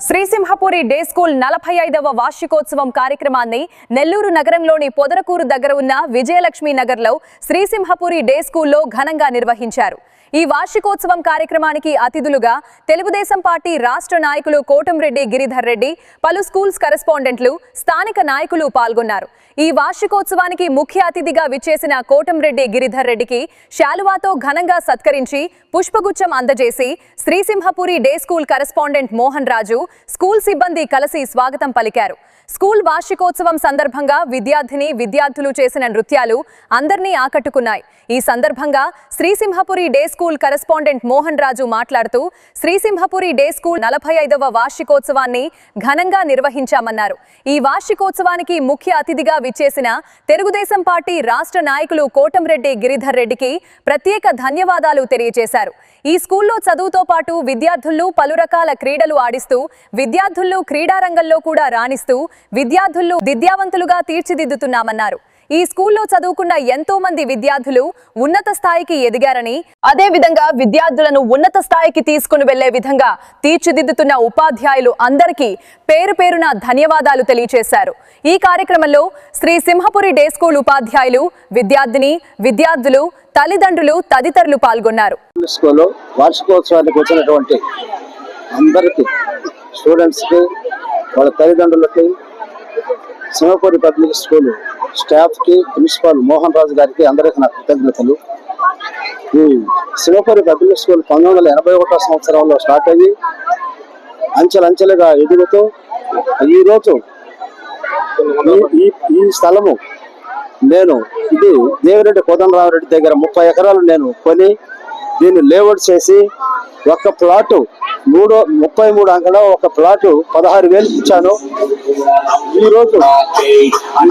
శ్రీసింహపురి day school 45వ వార్షికోత్సవం కార్యక్రమాన్ని నెల్లూరు నగరంలోని పొదరకూరు దగ్గర ఉన్న విజయలక్ష్మి నగర్లో శ్రీసింహపురి డే స్కూల్లో ఘనంగా నిర్వహించారు. ఈ వార్షికోత్సవం కార్యక్రమానికి అతిథులుగా తెలుగుదేశం పార్టీ రాష్ట్ర నాయకులు కోటంరెడ్డి గిరిధర్ రెడ్డి, పలు స్కూల్స్ కరెస్పాండెంట్లు, స్థానిక నాయకులు పాల్గొన్నారు. ఈ వార్షికోత్సవానికి ముఖ్య అతిథిగా విచ్చేసిన కోటంరెడ్డి గిరిధర్ రెడ్డికి శాలువాతో ఘనంగా సత్కరించి పుష్పగుచ్చం అందజేసి శ్రీసింహపురి డే స్కూల్ కరెస్పాండెంట్ మోహన్ రాజు, స్కూల్ సిబ్బంది కలిసి స్వాగతం పలికారు. స్కూల్ వార్షికోత్సవం సందర్భంగా విద్యార్థులు చేసిన నృత్యాలు అందర్నీ ఆకట్టుకున్నాయి. ఈ సందర్భంగా శ్రీసింహపురి డే స్కూల్ కరెస్పాండెంట్ మోహన్ రాజు మాట్లాడుతూ శ్రీసింహపురి డే స్కూల్ 45వ వార్షికోత్సవాన్ని ఘనంగా నిర్వహించామన్నారు. ఈ వార్షికోత్సవానికి ముఖ్య అతిథిగా విచ్చేసిన తెలుగుదేశం పార్టీ రాష్ట్ర నాయకులు కోటంరెడ్డి గిరిధర్ రెడ్డికి ప్రత్యేక ధన్యవాదాలు తెలియజేశారు. ఈ స్కూల్లో చదువుతో పాటు విద్యార్థులు పలు రకాల క్రీడలు ఆడిస్తూ విద్యార్థులు క్రీడారంగంలో కూడా రాణిస్తూ విద్యార్థులు విద్యావంతులుగా తీర్చిదిద్దుతున్నామన్నారు. ఈ స్కూల్లో చదువుకున్న ఎంతో మంది విద్యార్థులు ఉన్నత స్థాయికి ఎదిగారని, అదే విధంగా విద్యార్థులను ఉన్నత స్థాయికి తీసుకుని వెళ్లే విధంగా తీర్చిదిద్దుతున్న ఉపాధ్యాయులు అందరికీ పేరు పేరున ధన్యవాదాలు తెలియజేశారు. ఈ కార్యక్రమంలో శ్రీ సింహపురి డే స్కూల్ ఉపాధ్యాయులు, విద్యార్థులు, తల్లిదండ్రులు తదితరులు పాల్గొన్నారు. వార్షికోత్సవానికి వచ్చినటువంటి అందరికీ, స్టూడెంట్స్ కి, వాళ్ళ తల్లిదండ్రులకి, సింహపురి పబ్లిక్ స్కూల్ స్టాఫ్ కి, ప్రిన్సిపాల్ మోహన్ రాజు గారికి అందరికీ నా కృతజ్ఞతలు. ఈ సింహపురి పబ్లిక్ స్కూల్ 1981 సంవత్సరంలో స్టార్ట్ అయ్యి అంచెలంచెలుగా ఎదుగుతూ ఈరోజు ఈ స్థలము నేను ఇది దేవిరెడ్డి కోదండరామరెడ్డి దగ్గర 30 ఎకరాలు నేను కొని దీన్ని లేఅవుట్ చేసి ఒక ప్లాటు 33 అంకణం ఒక ప్లాటు 16,000 ఇచ్చాను. ఈ రోజు ఈ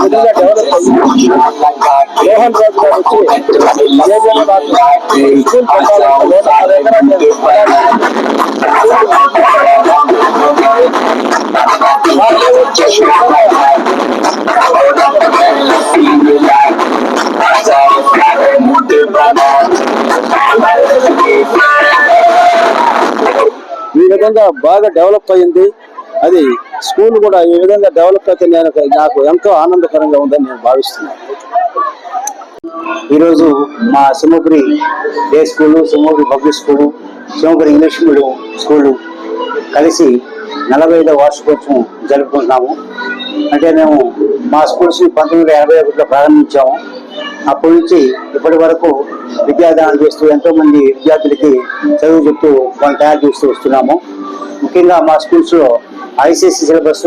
విధంగా డెవలప్ అయ్యి మోహన్ రాజు గారు ఈ విధంగా బాగా డెవలప్ అయింది. అది స్కూల్ కూడా ఈ విధంగా డెవలప్ అయితే నాకు ఎంతో ఆనందకరంగా ఉందని నేను భావిస్తున్నాను. ఈరోజు మా Simhapuri day school, Simhapuri public school, Simhapuri English medium school కలిసి 45వ వార్షికోత్సవం జరుపుకుంటున్నాము. అంటే మేము మా స్కూల్స్ని 1981లో ప్రారంభించాము. అప్పటి నుంచి ఇప్పటి వరకు విద్యాదానం చేస్తూ ఎంతో మంది విద్యార్థులకి చదువు చెప్తూ వాళ్ళు తయారు చేస్తూ వస్తున్నాము. ముఖ్యంగా మా స్కూల్స్లో ఐసీఎస్సీ సిలబస్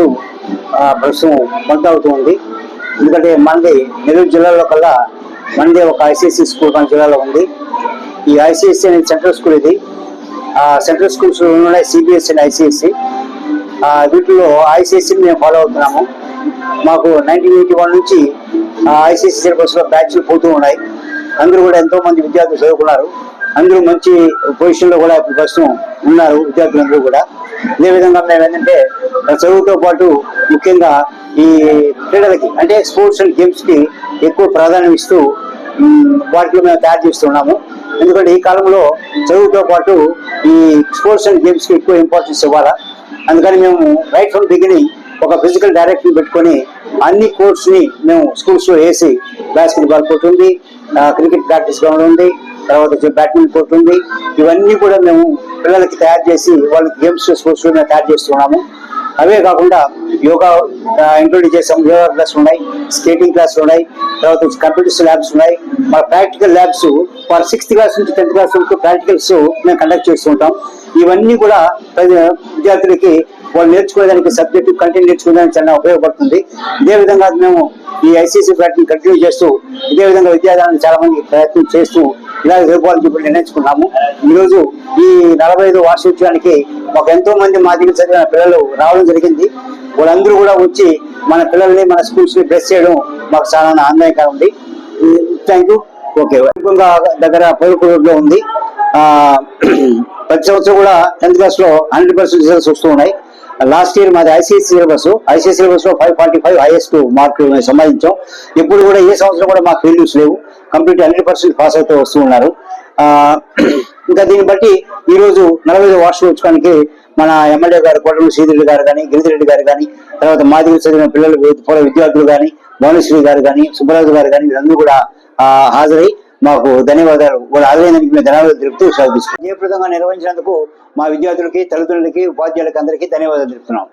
ప్రస్తుతం కొనసాగుతూ ఉంది. ఎందుకంటే మనది నెల్లూరు జిల్లాలో కల్లా మనదే ఒక ఐసీఎస్సీ స్కూల్ మన జిల్లాలో ఉంది. ఈ ఐసీఎస్సీ అనేది సెంట్రల్ స్కూల్. ఇది సెంట్రల్ స్కూల్స్ ఉన్నాయి, సిబిఎస్ఈ అండ్ ఐసీఎస్సీ. వీటిలో ఐసీఎస్సీని మేము ఫాలో అవుతున్నాము. మాకు 1981 నుంచి ఐసీఎస్సీ సిలబస్లో బ్యాచ్లు పోతూ ఉన్నాయి. అందరూ కూడా ఎంతో మంది విద్యార్థులు చదువుకున్నారు. అందరూ మంచి పొజిషన్లో కూడా ఇప్పుడు ప్రస్తుతం ఉన్నారు విద్యార్థులందరూ కూడా. అదేవిధంగా మేము ఏంటంటే చదువుతో పాటు ముఖ్యంగా ఈ క్రీడలకి అంటే స్పోర్ట్స్ అండ్ గేమ్స్కి ఎక్కువ ప్రాధాన్యం ఇస్తూ వాటిలో మేము తయారు చేస్తున్నాము. ఎందుకంటే ఈ కాలంలో చదువుతో పాటు ఈ స్పోర్ట్స్ అండ్ గేమ్స్కి ఎక్కువ ఇంపార్టెన్స్ ఇవ్వాలా. అందుకని మేము రైట్ ఫ్రమ్ బిగినింగ్ ఒక ఫిజికల్ డైరెక్టర్ పెట్టుకొని అన్ని కోర్ట్స్ని మేము స్కూల్స్లో వేసి బాస్కెట్బాల్ కోర్ట్ ఉంది, క్రికెట్ ప్రాక్టీస్ గ్రౌండ్ ఉంది, తర్వాత బ్యాడ్మింటన్ కోర్ట్ ఉంది. ఇవన్నీ కూడా మేము పిల్లలకి తయారు చేసి వాళ్ళకి గేమ్స్ స్పోర్ట్స్ మేము తయారు చేస్తున్నాము. అవే కాకుండా యోగా ఇంట్రొడ్యూస్ చేసాం. యోగా క్లాస్ ఉన్నాయి, స్కేటింగ్ క్లాసులు ఉన్నాయి, తర్వాత కంప్యూటర్స్ ల్యాబ్స్ ఉన్నాయి. మన practical labs for 6th class నుంచి 10th క్లాస్ వరకు ప్రాక్టికల్స్ మేము కండక్ట్ చేస్తుంటాం. ఇవన్నీ కూడా విద్యార్థులకి వాళ్ళు నేర్చుకోవడానికి, సబ్జెక్టు కంటెంట్ నేర్చుకోవడానికి చాలా ఉపయోగపడుతుంది. ఇదే విధంగా మేము ఈ ఐసీఎస్సీ ప్రాక్టీని కంటిన్యూ చేస్తూ ఇదే విధంగా విద్యాదానం చాలా మంది ప్రయత్నం చేస్తూ ఇలా జరుపుకోవాలని చెప్పి నిర్ణయించుకున్నాము. ఈరోజు ఈ 45వ వార్షికోత్సవానికి మాకు ఎంతో మంది మా దగ్గర చదివిన పిల్లలు రావడం జరిగింది. వాళ్ళందరూ కూడా వచ్చి మన పిల్లల్ని, మన స్కూల్స్ ని బ్లెస్ చేయడం మాకు చాలా ఆనందకరంగా ఉంది. Thank you. ఓకే, దగ్గర పొదరకూరు రోడ్లో ఉంది. ప్రతి సంవత్సరం కూడా 10th క్లాస్లో 100% రిజల్ట్స్ వస్తూ ఉన్నాయి. లాస్ట్ ఇయర్ మాది ఐసీఎస్సీ సిలబస్ లో 545 హైయెస్ట్ మార్కులు సంపాదించాం. ఇప్పుడు కూడా ఏ సంవత్సరం కూడా మాకు ఫెయిల్యూర్స్ లేవు. కంప్లీట్ 100% పాస్ అవుతూ వస్తూ ఉన్నారు. ఇంకా దీన్ని బట్టి ఈ రోజు 45వ వార్షికోత్సవానికి మన ఎమ్మెల్యే గారు కోటమి శ్రీధరెడ్డి గారు కానీ, గిరిధిరెడ్డి గారు కానీ, తర్వాత మాదిరి చదివిన పిల్లలు విద్యార్థులు కానీ, భువనేశ్వరి గారు కానీ, సుబ్బరాజు గారు కానీ, వీళ్ళందరూ కూడా హాజరై మాకు ధన్యవాదాలు, వాళ్ళు హాజరైనందుకు మేము ధన్యవాదాలు తెలుపుతూ సెలవు తీసుకున్నాం. జయప్రదంగా నిర్వహించినందుకు మా విద్యార్థులకి, తల్లిదండ్రులకి, ఉపాధ్యాయులకి అందరికీ ధన్యవాదాలు తెలుపుతున్నాం.